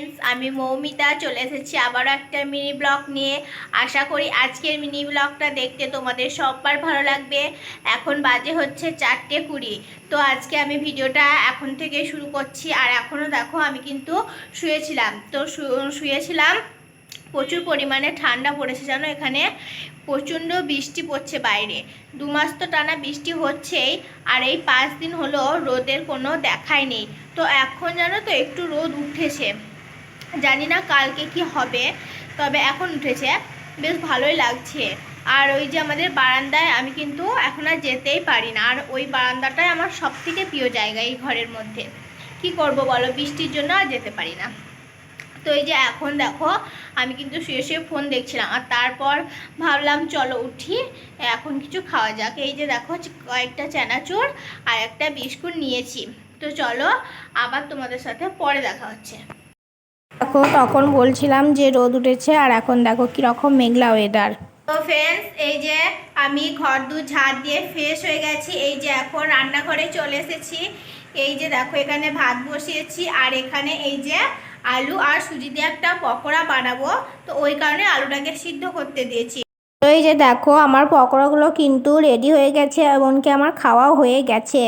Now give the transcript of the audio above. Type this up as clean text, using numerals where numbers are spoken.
Friends, আমি মৌমিতা চলে এসেছি আবারও একটা মিনি ব্লগ নিয়ে। আশা করি আজকের মিনি ব্লগটা দেখতে তোমাদের সবার ভালো লাগবে। এখন বাজে হচ্ছে 4:20। তো আজকে আমি ভিডিওটা এখন থেকে শুরু করছি। আর এখনও দেখো আমি কিন্তু শুয়েছিলাম। তো শুয়েছিলাম, প্রচুর পরিমাণে ঠান্ডা পড়েছে জানো। এখানে প্রচণ্ড বৃষ্টি পড়ছে বাইরে। 2 মাস তো টানা বৃষ্টি হচ্ছেই, আর এই 5 দিন হলো রোদের কোনো দেখাই নেই। তো এখন জানো তো একটু রোদ উঠেছে, জানি না কালকে কি হবে, তবে এখন উঠেছে, বেশ ভালোই লাগছে। আর ওই যে আমাদের বারান্দায় আমি কিন্তু এখন আর যেতেই পারি না। আর ওই বারান্দাটাই আমার সবথেকে প্রিয় জায়গা এই ঘরের মধ্যে। কি করব বলো, বৃষ্টির জন্য আর যেতে পারি না। তো এই যে এখন দেখো আমি কিন্তু শুয়ে শুয়ে ফোন দেখছিলাম, আর তারপর ভাবলাম চলো উঠি, এখন কিছু খাওয়া যাক। এই যে দেখো কয়েকটা চানাচুর আর একটা বিস্কুট নিয়েছি। তো চলো আবার তোমাদের সাথে পরে দেখা হচ্ছে। দেখো তখন বলছিলাম যে রোদ উঠেছে, আর এখন দেখো কিরকম মেঘলা ওয়েদার। তো ফ্রেন্ডস, এই যে আমি ঘর দু ঝাড় দিয়ে ফ্রেশ হয়ে গেছি। এই যে এখন রান্নাঘরে চলে এসেছি। এই যে দেখো এখানে ভাত বসিয়েছি, আর এখানে এই যে আলু আর সুজি দিয়ে একটা পকোড়া বানাবো। তো ওই কারণে আলুটাকে সিদ্ধ করতে দিয়েছি। তো এই যে দেখো আমার পকোড়াগুলো কিন্তু রেডি হয়ে গেছে, এমনকি আমার খাওয়াও হয়ে গেছে।